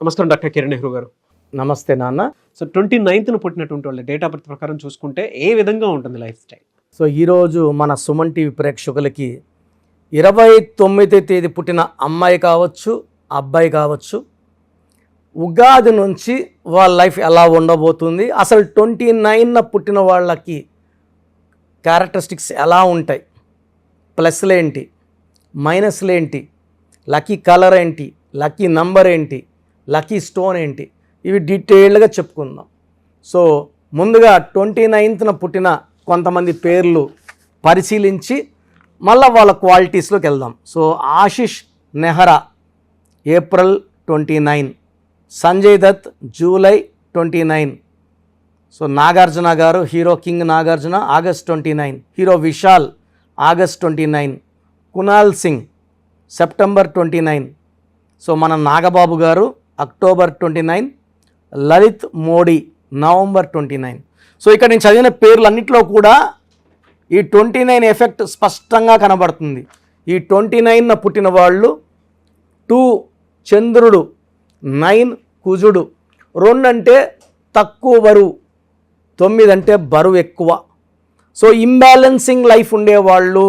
నమస్కారం డాక్టర్ కిరణ్ నెహ్రూ గారు. నమస్తే నాన్న. సో 29న పుట్టినటువంటి వాళ్ళ డేట్ ఆఫ్ బర్త్ ప్రకారం చూసుకుంటే ఏ విధంగా ఉంటుంది లైఫ్ స్టైల్? సో ఈరోజు మన సుమన్ టీవీ ప్రేక్షకులకి 29వ తేదీ పుట్టిన అమ్మాయి కావచ్చు, అబ్బాయి కావచ్చు, ఉగాది నుంచి వాళ్ళ లైఫ్ ఎలా ఉండబోతుంది, అసలు 29న పుట్టిన వాళ్ళకి క్యారెక్టరిస్టిక్స్ ఎలా ఉంటాయి, ప్లస్లు ఏంటి, మైనస్లు ఏంటి, లక్కీ కలర్ ఏంటి, లక్కీ నంబర్ ఏంటి, లక్కీ స్టోన్ ఏంటి, ఇవి డీటెయిల్డ్గా చెప్పుకుందాం. సో ముందుగా 29న పుట్టిన కొంతమంది పేర్లు పరిశీలించి మళ్ళీ వాళ్ళ క్వాలిటీస్లోకి వెళ్దాం. So Ashish Nehra April 29, Sanjay Dutt July 29, so Nagarjuna గారు hero king Nagarjuna August 29, hero Vishal August 29, Kunal Singh September 29, so మన నాగబాబు గారు October 29, Lalit Modi November 29. So ఇక్కడ నేను చదివిన పేర్లన్నింటిలో కూడా ఈ 29 ఎఫెక్ట్ స్పష్టంగా కనబడుతుంది. ఈ 29న పుట్టిన వాళ్ళు 2 చంద్రుడు, 9 కుజుడు, 2 అంటే తక్కువ బరువు, 9 అంటే బరువు ఎక్కువ. సో ఇంబ్యాలెన్సింగ్ లైఫ్ ఉండేవాళ్ళు.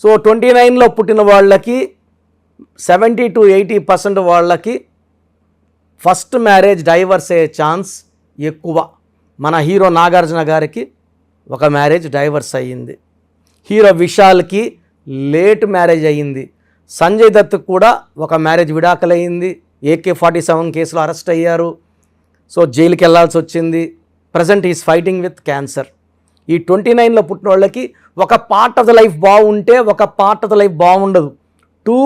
సో 29లో పుట్టిన వాళ్ళకి 70 to 80% వాళ్ళకి ఫస్ట్ మ్యారేజ్ డైవర్స్ అయ్యే ఛాన్స్ ఎక్కువ. మన హీరో నాగార్జున గారికి ఒక మ్యారేజ్ డైవర్స్ అయ్యింది, హీరో విశాల్కి లేట్ మ్యారేజ్ అయ్యింది, సంజయ్ దత్ కూడా ఒక మ్యారేజ్ విడాకులయ్యింది, AK-47 కేసులో అరెస్ట్ అయ్యారు, సో జైలుకి వెళ్లాల్సి వచ్చింది. Present is fighting with cancer. ఈ 29లో పుట్టిన వాళ్ళకి ఒక పార్ట్ ఆఫ్ ద లైఫ్ బాగుంటే ఒక పార్ట్ ఆఫ్ ద లైఫ్ బాగుండదు. 2,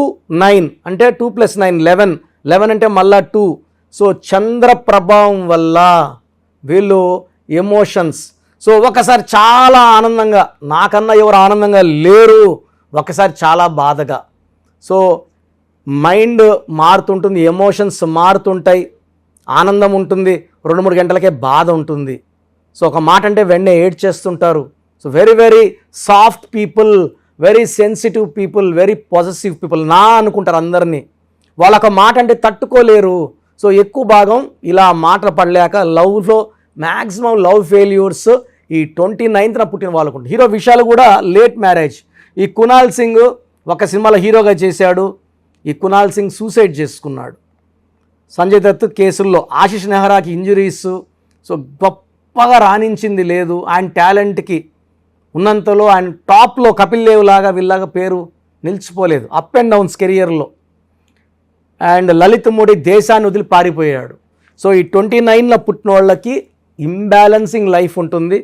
9 అంటే 2 + 9 11, 11 అంటే మళ్ళా 2. సో చంద్ర ప్రభావం వల్ల వీళ్ళు ఎమోషన్స్, సో ఒకసారి చాలా ఆనందంగా, నాకన్నా ఎవరు ఆనందంగా లేరు, ఒకసారి చాలా బాధగా, సో మైండ్ మారుతుంటుంది, ఎమోషన్స్ మారుతుంటాయి, ఆనందం ఉంటుంది, 2-3 గంటలకే బాధ ఉంటుంది. సో ఒక మాట అంటే వెంటనే ఏడ్చేస్తుంటారు. So very very soft people, very sensitive people, very positive people నా అనుకుంటారు అందరినీ. వాళ్ళొక మాట అంటే తట్టుకోలేరు. సో ఎక్కువ భాగం ఇలా మాటలు పడలేక లవ్లో మ్యాక్సిమం లవ్ ఫెయిల్యూర్స్ ఈ 29న పుట్టిన వాళ్ళకు. హీరో విశాల్ కూడా లేట్ మ్యారేజ్. ఈ కునాల్ సింగ్ ఒక సినిమాలో హీరోగా చేశాడు, ఈ కునాల్ సింగ్ సూసైడ్ చేసుకున్నాడు. సంజయ్ దత్ కేసుల్లో, ఆశిష్ నెహ్రాకి ఇంజురీస్, సో గొప్పగా రాణించింది లేదు. ఆయన టాలెంట్కి ఉన్నంతలో ఆయన టాప్లో కపిల్ దేవ్ లాగా వీళ్ళలాగా పేరు నిలిచిపోలేదు, అప్ అండ్ డౌన్స్ కెరియర్లో. అండ్ లలిత్ మోడీ దేశాన్ని వదిలి పారిపోయాడు. సో ఈ 29లో పుట్టిన వాళ్ళకి ఇంబ్యాలెన్సింగ్ లైఫ్ ఉంటుంది.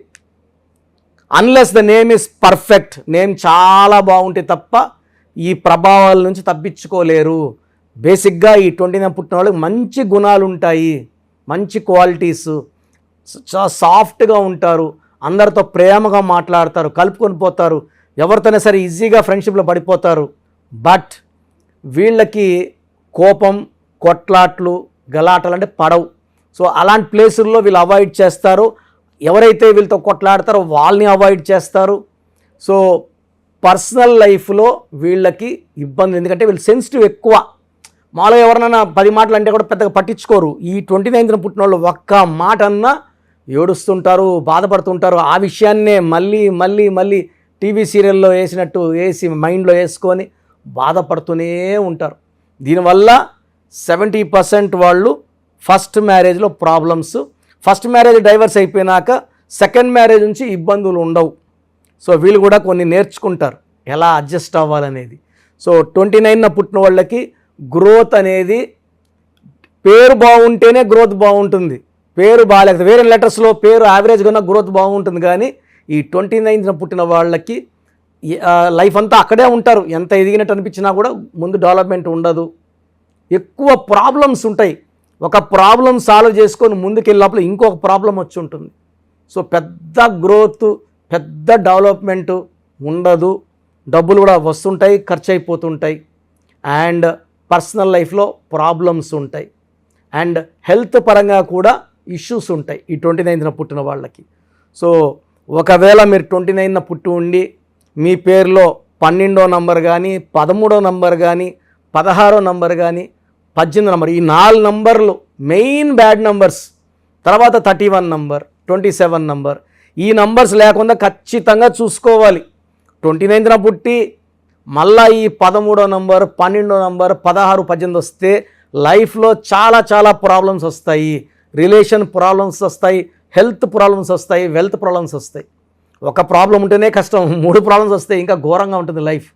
Unless the name is perfect, name చాలా బాగుంటే తప్ప ఈ ప్రభావాల నుంచి తప్పించుకోలేరు. బేసిక్గా ఈ 29 పుట్టిన వాళ్ళకి మంచి గుణాలు ఉంటాయి, మంచి క్వాలిటీస్, చాలా సాఫ్ట్గా ఉంటారు, అందరితో ప్రేమగా మాట్లాడతారు, కలుపుకొని పోతారు, ఎవరితోనే సరే ఈజీగా ఫ్రెండ్షిప్లో పడిపోతారు. బట్ వీళ్ళకి కోపం, కొట్లాట్లు, గలాటలు అంటే పడవు. సో అలాంటి ప్లేసుల్లో వీళ్ళు అవాయిడ్ చేస్తారు. ఎవరైతే వీళ్ళతో కొట్లాడతారో వాళ్ళని అవాయిడ్ చేస్తారు. సో పర్సనల్ లైఫ్లో వీళ్ళకి ఇబ్బంది, ఎందుకంటే వీళ్ళు సెన్సిటివ్ ఎక్కువ. మామూలుగా ఎవరినైనా 10 మాటలు అంటే కూడా పెద్దగా పట్టించుకోరు. ఈ 29న పుట్టిన వాళ్ళు ఒక్క మాట అన్నా ఏడుస్తుంటారు, బాధపడుతుంటారు. ఆ విషయాన్నే మళ్ళీ మళ్ళీ మళ్ళీ టీవీ సీరియల్లో వేసినట్టు వేసి మైండ్లో వేసుకొని బాధపడుతూనే ఉంటారు. దీనివల్ల 70% వాళ్ళు ఫస్ట్ మ్యారేజ్లో ప్రాబ్లమ్స్, ఫస్ట్ మ్యారేజ్ డైవర్స్ అయిపోయినాక సెకండ్ మ్యారేజ్ నుంచి ఇబ్బందులు ఉండవు. సో వీళ్ళు కూడా కొన్ని నేర్చుకుంటారు ఎలా అడ్జస్ట్ అవ్వాలనేది. సో 29న పుట్టిన వాళ్ళకి గ్రోత్ అనేది, పేరు బాగుంటేనే గ్రోత్ బాగుంటుంది, పేరు బాగాలేక వేరే లెటర్స్లో పేరు యావరేజ్గా ఉన్న గ్రోత్ బాగుంటుంది. కానీ ఈ 29న పుట్టిన వాళ్ళకి లైఫ్ అంతా అక్కడే ఉంటారు. ఎంత ఎదిగినట్టు అనిపించినా కూడా ముందు డెవలప్మెంట్ ఉండదు, ఎక్కువ ప్రాబ్లమ్స్ ఉంటాయి. ఒక ప్రాబ్లం సాల్వ్ చేసుకొని ముందుకెళ్ళినప్పుడు ఇంకొక ప్రాబ్లం వచ్చి ఉంటుంది. సో పెద్ద గ్రోత్, పెద్ద డెవలప్మెంట్ ఉండదు. డబ్బులు కూడా వస్తుంటాయి, ఖర్చు అయిపోతుంటాయి. అండ్ పర్సనల్ లైఫ్లో ప్రాబ్లమ్స్ ఉంటాయి. అండ్ హెల్త్ పరంగా కూడా ఇష్యూస్ ఉంటాయి ఈ 29న పుట్టిన వాళ్ళకి. సో ఒకవేళ మీరు 29న పుట్టి ఉండి మీ పేరులో 12వ నంబర్ కానీ, 13వ నంబర్ కానీ, 16వ నంబర్ కానీ, 18 నంబర్, ఈ 4 నంబర్లు మెయిన్ బ్యాడ్ నంబర్స్. తర్వాత 31 నంబర్, 27 నంబర్, ఈ నంబర్స్ లేకుండా ఖచ్చితంగా చూసుకోవాలి. 29న పుట్టి మళ్ళా ఈ 13వ నంబర్, 12వ నంబర్, 16, 18 వస్తే లైఫ్లో చాలా ప్రాబ్లమ్స్ వస్తాయి. రిలేషన్ ప్రాబ్లమ్స్ వస్తాయి, హెల్త్ ప్రాబ్లమ్స్ వస్తాయి, వెల్త్ ప్రాబ్లమ్స్ వస్తాయి. ఒక ప్రాబ్లం ఉంటేనే కష్టం, 3 ప్రాబ్లమ్స్ వస్తాయి, ఇంకా ఘోరంగా ఉంటుంది లైఫ్.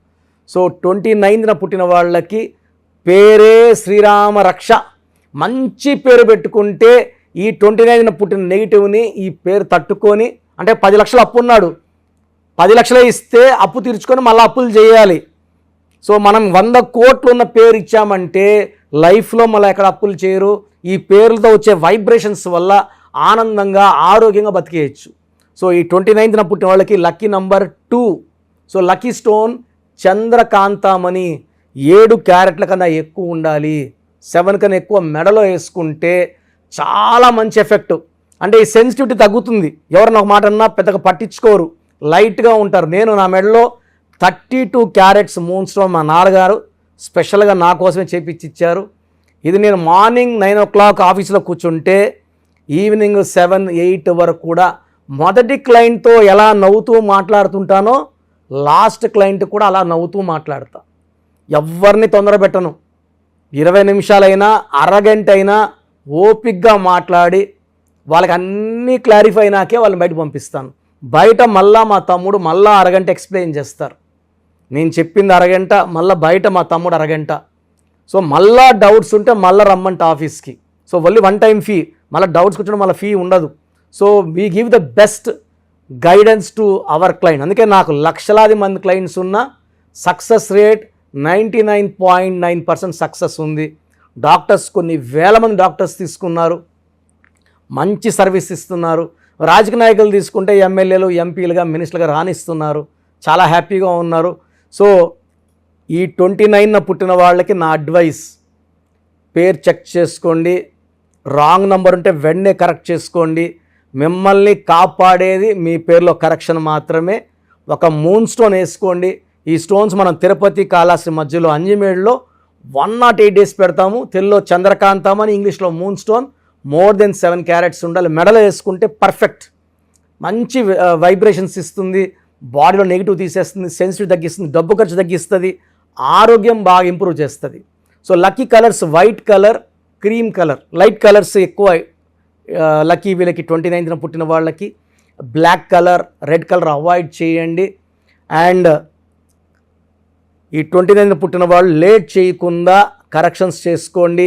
సో 29న పుట్టిన వాళ్ళకి పేరే శ్రీరామ రక్ష. మంచి పేరు పెట్టుకుంటే ఈ 29న పుట్టిన నెగిటివ్ని ఈ పేరు తట్టుకొని, అంటే 10 లక్షలు అప్పు ఉన్నాడు, 10 లక్షలే ఇస్తే అప్పు తీర్చుకొని మళ్ళీ అప్పులు చేయాలి. సో మనం 100 కోట్లు ఉన్న పేరు ఇచ్చామంటే లైఫ్లో మళ్ళీ ఎక్కడ అప్పులు చేయరు. ఈ పేర్లతో వచ్చే వైబ్రేషన్స్ వల్ల ఆనందంగా ఆరోగ్యంగా బతికేయచ్చు. సో ఈ 29న పుట్టిన వాళ్ళకి lucky number 2. So lucky stone చంద్రకాంతమణి, 7 క్యారెట్ల కన్నా ఎక్కువ ఉండాలి. 7 కన్నా ఎక్కువ మెడలో వేసుకుంటే చాలా మంచి ఎఫెక్ట్. అంటే ఈ సెన్సిటివిటీ తగ్గుతుంది. ఎవరైనా ఒక మాట అన్నా పెద్దగా పట్టించుకోరు, లైట్గా ఉంటారు. నేను నా మెడలో 32 క్యారెట్స్ మూన్ స్టోన్ మా నాన్నగారు స్పెషల్గా నా కోసమే చేపించి ఇచ్చారు. ఇది నేను మార్నింగ్ 9 o'clock ఆఫీస్లో కూర్చుంటే ఈవినింగ్ 7, 8 వరకు కూడా మొదటి క్లయింట్తో ఎలా నవ్వుతూ మాట్లాడుతుంటానో లాస్ట్ క్లయింట్ కూడా అలా నవ్వుతూ మాట్లాడతా. ఎవరిని తొందర పెట్టను. 20 నిమిషాలైనా అరగంట అయినా ఓపిక్గా మాట్లాడి వాళ్ళకి అన్నీ క్లారిఫై అయినాకే వాళ్ళని బయట పంపిస్తాను. బయట మళ్ళా మా తమ్ముడు మళ్ళా అరగంట ఎక్స్ప్లెయిన్ చేస్తారు. నేను చెప్పింది అరగంట, మళ్ళీ బయట మా తమ్ముడు అరగంట. సో మళ్ళా డౌట్స్ ఉంటే మళ్ళీ రమ్మంట ఆఫీస్కి. సో ఓన్లీ 1 time ఫీ, మళ్ళీ డౌట్స్ కూర్చొని మళ్ళీ ఫీ ఉండదు. So we give the best guidance to our client. అందుకే నాకు లక్షలాది మంది క్లయింట్స్ ఉన్న సక్సెస్ రేట్ 99.9% సక్సెస్ ఉంది. డాక్టర్స్ కొన్ని వేల మంది డాక్టర్స్ తీసుకున్నారు, మంచి సర్వీస్ ఇస్తున్నారు. రాజకీయ నాయకులు తీసుకుంటే ఎమ్మెల్యేలు, ఎంపీలుగా, మినిస్టర్లుగా రాణిస్తున్నారు, చాలా హ్యాపీగా ఉన్నారు. సో ఈ 29న పుట్టిన వాళ్ళకి నా అడ్వైస్, పేరు చెక్ చేసుకోండి. రాంగ్ నంబర్ ఉంటే వెంటనే కరెక్ట్ చేసుకోండి. మిమ్మల్ని కాపాడేది మీ పేరులో కరెక్షన్ మాత్రమే. ఒక మూన్ స్టోన్ వేసుకోండి. ఈ స్టోన్స్ మనం తిరుపతి, కాళహస్తి మధ్యలో అంజిమేడ్లో 108 days పెడతాము. తెలుగులో చంద్రకాంతం అని, ఇంగ్లీష్లో moon stone. More then 7 carats ఉండాలి. మెడలో వేసుకుంటే పర్ఫెక్ట్, మంచి వైబ్రేషన్స్ ఇస్తుంది, బాడీలో నెగిటివ్ తీసేస్తుంది, సెన్సిటివ్ తగ్గిస్తుంది, డబ్బు ఖర్చు తగ్గిస్తుంది, ఆరోగ్యం బాగా ఇంప్రూవ్ చేస్తుంది. So lucky colours white colour, cream colour, light colours ఎక్కువ లక్కీ వీళ్ళకి 29న పుట్టిన వాళ్ళకి. Black colour, red colour avoid చేయండి. అండ్ ఈ 29న పుట్టిన వాళ్ళు లేట్ చేయకుండా కరెక్షన్స్ చేసుకోండి.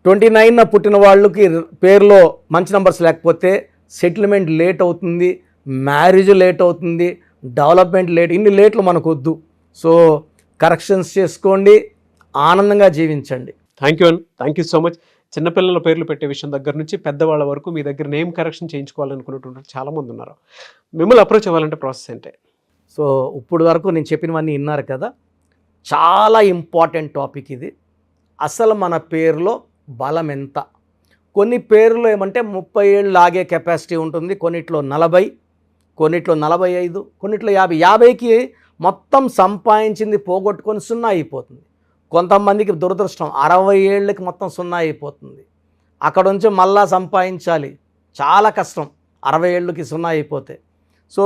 29న పుట్టిన వాళ్ళకి పేరులో మంచి నంబర్స్ లేకపోతే సెటిల్మెంట్ లేట్ అవుతుంది, మ్యారేజ్ లేట్ అవుతుంది, డెవలప్మెంట్ లేట్. ఇన్ని లేట్లు మనకు వద్దు. సో కరెక్షన్స్ చేసుకోండి, ఆనందంగా జీవించండి. Thank you so much. చిన్నపిల్లల పేర్లు పెట్టే విషయం దగ్గర నుంచి పెద్దవాళ్ళ వరకు మీ దగ్గర నేమ్ కరెక్షన్ చేయించుకోవాలనుకున్నటువంటి చాలామంది ఉన్నారు. మిమ్మల్ని అప్రోచ్ అవ్వాలంటే ప్రాసెస్ ఏంటి? సో ఇప్పుడు వరకు నేను చెప్పినవన్నీ విన్నారు కదా, చాలా ఇంపార్టెంట్ టాపిక్ ఇది. అసలు మన పేరులో బలం ఎంత? కొన్ని పేర్లు ఏమంటే 30 ఏళ్ళు లాగే కెపాసిటీ ఉంటుంది, కొన్నిట్లో 40, కొన్నిట్లో 45, కొన్నిట్లో 50. 50కి మొత్తం సంపాదించింది పోగొట్టుకొని 0 అయిపోతుంది. కొంతమందికి దురదృష్టం 60 ఏళ్ళకి మొత్తం 0 అయిపోతుంది. అక్కడ నుంచి మళ్ళా సంపాదించాలి, చాలా కష్టం 60 ఏళ్ళకి 0 అయిపోతే. సో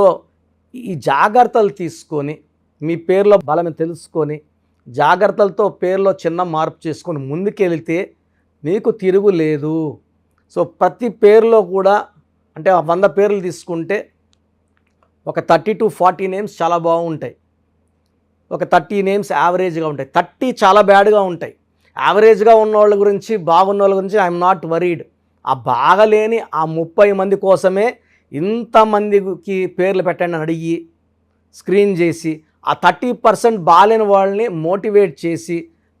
ఈ జాగ్రత్తలు తీసుకొని మీ పేరులో బలం తెలుసుకొని జాగ్రత్తలతో పేరులో చిన్న మార్పు చేసుకొని ముందుకెళ్తే మీకు తిరుగు లేదు. సో ప్రతి పేరులో కూడా అంటే 100 పేర్లు తీసుకుంటే ఒక 30 to 40 నేమ్స్ చాలా బాగుంటాయి, ఒక 30 నేమ్స్ యావరేజ్గా ఉంటాయి, 30 చాలా బ్యాడ్గా ఉంటాయి. యావరేజ్గా ఉన్న వాళ్ళ గురించి, బాగున్న వాళ్ళ గురించి ఐఎమ్ నాట్ వరీడ్. ఆ బాగలేని ఆ 30 మంది కోసమే ఇంతమందికి పేర్లు పెట్టండి అని అడిగి స్క్రీన్ చేసి ఆ 30% బాగాలేని వాళ్ళని మోటివేట్ చేసి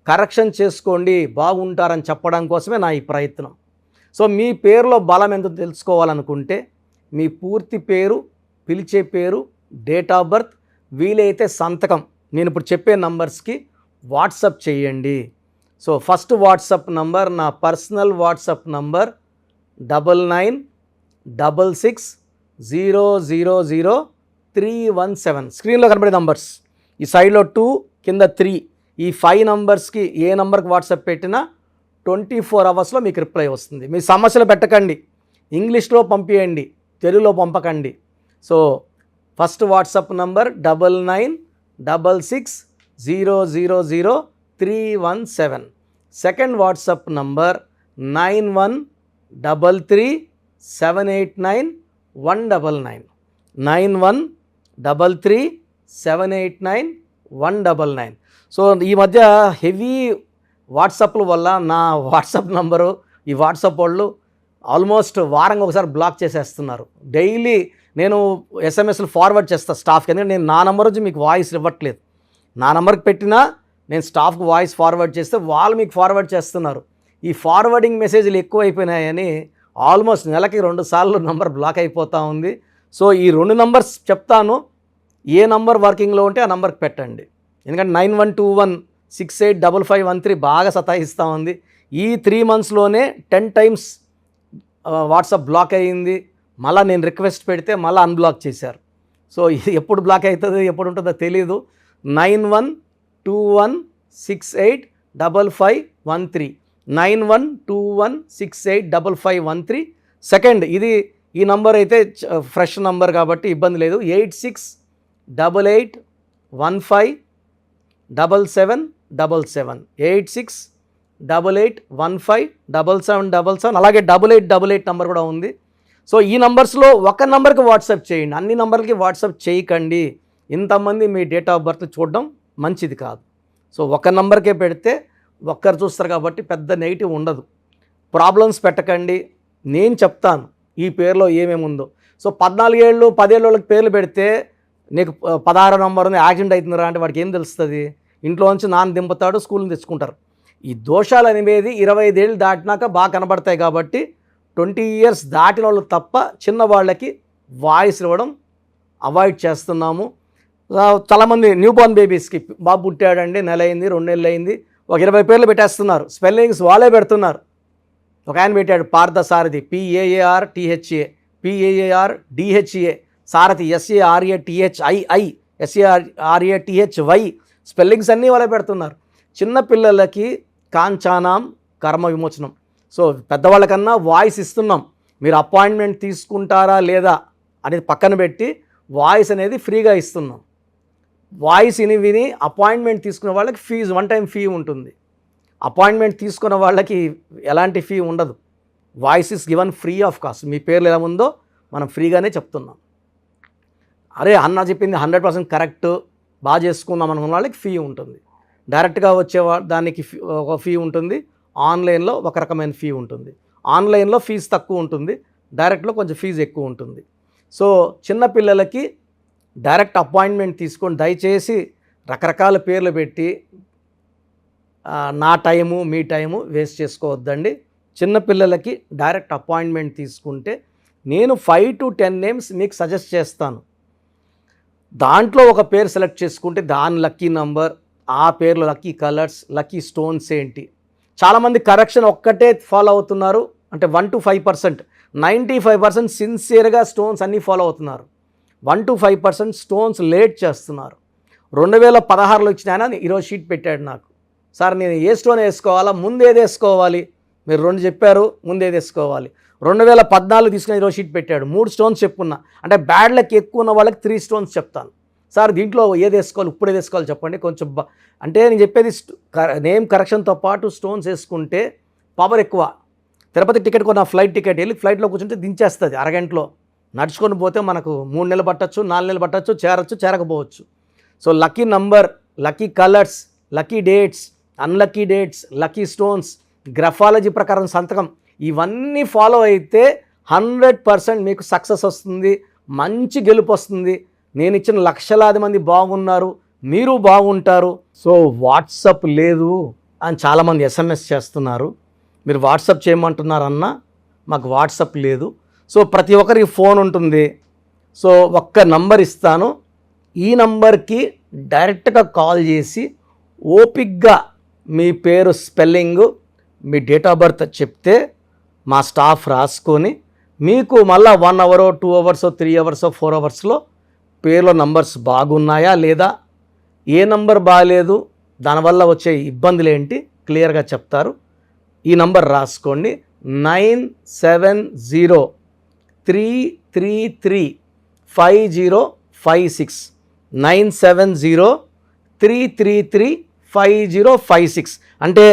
కరెక్షన్ చేసుకోండి, బాగుంటారని చెప్పడం కోసమే నా ఈ ప్రయత్నం. సో మీ పేరులో బలం ఎంత తెలుసుకోవాలనుకుంటే మీ పూర్తి పేరు, పిలిచే పేరు, డేట్ ఆఫ్ బర్త్, వీలైతే సంతకం నేను ఇప్పుడు చెప్పే నంబర్స్కి వాట్సప్ చేయండి. సో ఫస్ట్ వాట్సప్ నంబర్, నా పర్సనల్ వాట్సప్ నంబర్ 9966000317. స్క్రీన్లో కనబడే నంబర్స్, ఈ సైడ్లో 2, కింద 3, ఈ 5 నంబర్స్కి ఏ నంబర్కి వాట్సాప్ పెట్టినా 24 అవర్స్లో మీకు రిప్లై వస్తుంది. మీ సమస్యలు పెట్టకండి, ఇంగ్లీష్లో పంపించండి, తెలుగులో పంపకండి. So first WhatsApp number 9966000317. Second WhatsApp number 9133789199. 9133789199. So ఈ మధ్య హెవీ వాట్సాప్ల వల్ల నా వాట్సాప్ నంబరు ఈ వాట్సాప్ వాళ్ళు ఆల్మోస్ట్ వారంగా ఒకసారి బ్లాక్ చేసేస్తున్నారు. డైలీ నేను ఎస్ఎంఎస్లు ఫార్వర్డ్ చేస్తాను స్టాఫ్కి, ఎందుకంటే నేను నా నెంబర్ నుంచి మీకు వాయిస్ ఇవ్వట్లేదు. నా నెంబర్కి పెట్టినా నేను స్టాఫ్కి వాయిస్ ఫార్వర్డ్ చేస్తే వాళ్ళు మీకు ఫార్వర్డ్ చేస్తున్నారు. ఈ ఫార్వర్డింగ్ మెసేజ్లు ఎక్కువైపోయినాయని ఆల్మోస్ట్ నెలకి 2 సార్లు నంబర్ బ్లాక్ అయిపోతూ ఉంది. సో ఈ 2 నంబర్స్ చెప్తాను, ఏ నంబర్ వర్కింగ్లో ఉంటే ఆ నంబర్కి పెట్టండి. ఎందుకంటే 9121685513 బాగా సతాయిస్తూ ఉంది. ఈ 3 monthsలోనే 10 times వాట్సాప్ బ్లాక్ అయ్యింది. మళ్ళీ నేను రిక్వెస్ట్ పెడితే మళ్ళీ అన్బ్లాక్ చేశారు. సో ఇది ఎప్పుడు బ్లాక్ అవుతుందో ఎప్పుడు ఉంటుందో తెలీదు. 9121685513 9121685513. సెకండ్ ఇది ఈ నంబర్ అయితే ఫ్రెష్ నంబర్ కాబట్టి ఇబ్బంది లేదు. 8688157777 8688157777. అలాగే 8888 నంబర్ కూడా ఉంది. సో ఈ నంబర్స్లో ఒక నంబర్కి వాట్సాప్ చేయండి, అన్ని నంబర్లకి వాట్సాప్ చేయకండి. ఇంతమంది మీ డేట్ ఆఫ్ బర్త్ చూడడం మంచిది కాదు. సో ఒక నంబర్కే పెడితే ఒక్కరు చూస్తారు కాబట్టి పెద్ద నెగిటివ్ ఉండదు. ప్రాబ్లమ్స్ పెట్టకండి, నేను చెప్తాను ఈ పేరులో ఏమేమి ఉందో. సో 14 ఏళ్ళు 10 ఏళ్ళ వాళ్ళకి పేర్లు పెడితే నీకు 16 నంబర్ ఉంది యాక్సిడెంట్ అవుతుందిరా అంటే వాడికి ఏం తెలుస్తుంది? ఇంట్లో నుంచి నాన్న దింపుతాడు, స్కూల్ని తెచ్చుకుంటారు. ఈ దోషాలు అనేవి 25 ఏళ్ళు దాటినాక బాగా కనబడతాయి కాబట్టి 20 years దాటిన వాళ్ళు తప్ప చిన్నవాళ్ళకి వాయిస్ ఇవ్వడం అవాయిడ్ చేస్తున్నాము. చాలామంది న్యూ బోర్న్ బేబీస్కి బాబు పుట్టాడండి, నెల అయింది 2 నెలలు అయింది, ఒక 20 పేర్లు పెట్టేస్తున్నారు. స్పెల్లింగ్స్ వాళ్ళే పెడుతున్నారు. ఒక ఆయన పెట్టాడు పార్థసారథి PAARTHA PAARDHA, సారథి SARATHII SARATHY, స్పెల్లింగ్స్ అన్నీ వాళ్ళే పెడుతున్నారు. చిన్నపిల్లలకి కాంచానాం కర్మ విమోచనం. సో పెద్దవాళ్ళకన్నా వాయిస్ ఇస్తున్నాం. మీరు అపాయింట్మెంట్ తీసుకుంటారా లేదా అనేది పక్కన పెట్టి వాయిస్ అనేది ఫ్రీగా ఇస్తున్నాం. వాయిస్ విని అపాయింట్మెంట్ తీసుకునే వాళ్ళకి ఫీజు 1 time ఫీ ఉంటుంది. అపాయింట్మెంట్ తీసుకున్న వాళ్ళకి ఎలాంటి ఫీ ఉండదు. Voice is given free of cost. మీ పేర్లు ఎలా ఉందో మనం ఫ్రీగానే చెప్తున్నాం. అరే అన్న చెప్పింది 100% కరెక్ట్, బాగా చేసుకుందాం అనుకున్న వాళ్ళకి ఫీ ఉంటుంది. డైరెక్ట్గా వచ్చే దానికి ఒక ఫీ ఉంటుంది, ఆన్లైన్లో ఒక రకమైన ఫీ ఉంటుంది. ఆన్లైన్లో ఫీజు తక్కువ ఉంటుంది, డైరెక్ట్లో కొంచెం ఫీజు ఎక్కువ ఉంటుంది. సో చిన్నపిల్లలకి డైరెక్ట్ అపాయింట్మెంట్ తీసుకొని దయచేసి రకరకాల పేర్లు పెట్టి నా టైము మీ టైము వేస్ట్ చేసుకోవద్దండి. చిన్నపిల్లలకి డైరెక్ట్ అపాయింట్మెంట్ తీసుకుంటే నేను 5 to 10 names మీకు సజెస్ట్ చేస్తాను. దాంట్లో ఒక పేరు సెలెక్ట్ చేసుకుంటే దాని లక్కీ నంబర్, ఆ పేర్లు లక్కీ కలర్స్, లక్కీ స్టోన్స్ ఏంటి. చాలామంది కరెక్షన్ ఒక్కటే ఫాలో అవుతున్నారు, అంటే 1 to 5%. 95% సిన్సియర్గా స్టోన్స్ అన్నీ ఫాలో అవుతున్నారు. 1 to 5% స్టోన్స్ లేట్ చేస్తున్నారు. 2016లో ఇచ్చిన ఆయన ఈరోజు షీట్ పెట్టాడు నాకు, సార్ నేను ఏ స్టోన్ వేసుకోవాలా, ముందేది వేసుకోవాలి, మీరు 2 చెప్పారు, ముందేది వేసుకోవాలి. 2014 తీసుకుని ఈరోజు షీట్ పెట్టాడు, 3 స్టోన్స్ చెప్పుకున్నా. అంటే బ్యాడ్ లక్ ఎక్కువ ఉన్న వాళ్ళకి 3 స్టోన్స్ చెప్తాను. సార్ దీంట్లో ఏది వేసుకోవాలి, ఇప్పుడు ఏది వేసుకోవాలి చెప్పండి కొంచెం. అంటే నేను చెప్పేది నేమ్ కరెక్షన్తో పాటు స్టోన్స్ వేసుకుంటే పవర్ ఎక్కువ. తిరుపతి టికెట్ కొన్న ఫ్లైట్ టికెట్ వెళ్ళి ఫ్లైట్లో కూర్చుంటే దించేస్తుంది అరగంటలో. నడుచుకొని పోతే మనకు 3 నెలలు పట్టచ్చు, 4 నెలలు పట్టచ్చు, చేరచ్చు, చేరకపోవచ్చు. So lucky number, lucky colours, lucky dates, unlucky dates, lucky stones, graphology ప్రకారం సంతకం, ఇవన్నీ ఫాలో అయితే 100% మీకు సక్సెస్ వస్తుంది, మంచి గెలుపు వస్తుంది. నేను ఇచ్చిన లక్షలాది మంది బాగున్నారు, మీరు బాగుంటారు. సో వాట్సాప్ లేదు అని చాలామంది SMS చేస్తున్నారు. మీరు వాట్సాప్ చేయమంటున్నారన్నా, మాకు వాట్సాప్ లేదు. సో ప్రతి ఒక్కరికి ఫోన్ ఉంటుంది. సో ఒక్క నంబర్ ఇస్తాను, ఈ నంబర్కి డైరెక్ట్గా కాల్ చేసి ఓపిక్గా మీ పేరు spelling, me date of birth చెప్తే మా స్టాఫ్ రాసుకొని మీకు మళ్ళీ 1 hour 2 hours 3 hours 4 hours పేర్లో నంబర్స్ బాగున్నాయా లేదా, ఏ నంబర్ బాగాలేదు, దానివల్ల వచ్చే ఇబ్బందులు ఏంటి క్లియర్గా చెప్తారు. ఈ నంబర్ రాసుకోండి, 970-333-5056, 970-333-5056. అంటే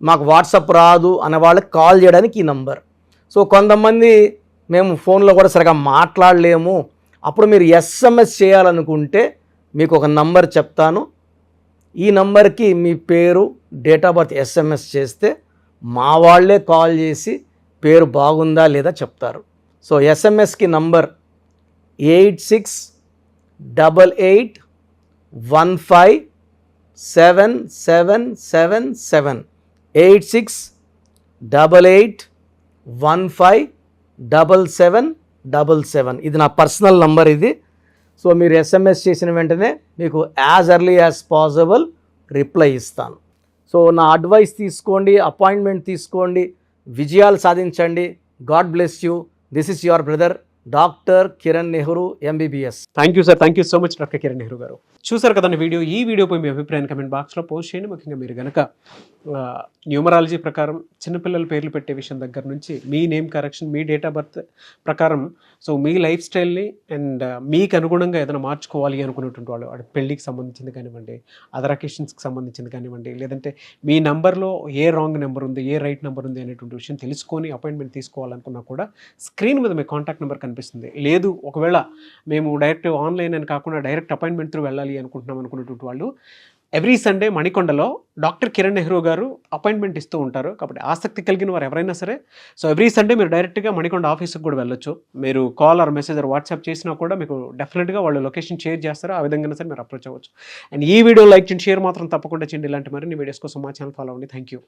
మాకు వాట్సాప్ రాదు అనే వాళ్ళకి కాల్ చేయడానికి ఈ నంబర్. సో కొంతమంది మేము ఫోన్లో కూడా సరిగా మాట్లాడలేము, అప్పుడు మీరు SMS చేయాలనుకుంటే మీకు ఒక నంబర్ చెప్తాను. ఈ నంబర్కి మీ పేరు, డేట్ ఆఫ్ బర్త్ SMS చేస్తే మా వాళ్ళే కాల్ చేసి పేరు బాగుందా లేదా చెప్తారు. సో SMSకి నంబర్ 8688157777, 8688157777. ఇది నా పర్సనల్ నంబర్ ఇది. సో మీరు SMS చేసిన వెంటనే మీకు as early as possible reply ఇస్తాను. సో నా అడ్వైస్ తీసుకోండి, అపాయింట్మెంట్ తీసుకోండి, విజయాలు సాధించండి. God bless you. This is your brother doctor Kiran Nehru MBBS. Thank you sir, thank you so much doctor Kiran Nehru గారు. చూసారు కదండి వీడియో. ఈ వీడియోపై మీ అభిప్రాయాన్ని కమెంట్ బాక్స్లో పోస్ట్ చేయండి. ముఖ్యంగా మీరు కనుక న్యూమరాలజీ ప్రకారం చిన్నపిల్లల పేర్లు పెట్టే విషయం దగ్గర నుంచి మీ నేమ్ కరెక్షన్, మీ డేట్ ఆఫ్ బర్త్ ప్రకారం సో మీ లైఫ్ స్టైల్ని అండ్ మీకు అనుగుణంగా ఏదైనా మార్చుకోవాలి అనుకునేటువంటి వాళ్ళు, అది పెళ్ళికి సంబంధించింది కానివ్వండి, అదర్ అకేషన్స్కి సంబంధించింది కానివ్వండి, లేదంటే మీ నెంబర్లో ఏ రాంగ్ నెంబర్ ఉంది, ఏ రైట్ నెంబర్ ఉంది అనేటువంటి విషయం తెలుసుకొని అపాయింట్మెంట్ తీసుకోవాలనుకున్నా కూడా స్క్రీన్ మీద మీ కాంటాక్ట్ నెంబర్ కనిపిస్తుంది. లేదు ఒకవేళ మేము డైరెక్ట్ ఆన్లైన్ అని కాకుండా డైరెక్ట్ అపాయింట్మెంట్ త్రూ వెళ్ళాలి అనుకుంటున్నాం అనుకునేటువంటి వాళ్ళు ఎవ్రీ సండే మణికొండలో డాక్టర్ కిరణ్ నెహ్రూ గారు అపాయింట్మెంట్ ఇస్తూ ఉంటారు. కాబట్టి ఆసక్తి కలిగిన వారు ఎవరైనా సరే సో ఎవ్రీ సండే మీరు డైరెక్ట్గా మణికొండ ఆఫీస్కి కూడా వెళ్ళొచ్చు. మీరు call or message or WhatsApp చేసినా కూడా మీకు డెఫినెట్గా వాళ్ళు లొకేషన్ షేర్ చేస్తారు. ఆ విధంగా సరే మీరు అప్రోచ్ అవ్వచ్చు. అండ్ ఈ వీడియో లైక్ చేయండి, షేర్ మాత్రం తప్పకుండా చేయండి. ఇలాంటి మరిన్ని వీడియోస్ కోసం మా ఛానల్ ఫాలో అవ్వండి. Thank you.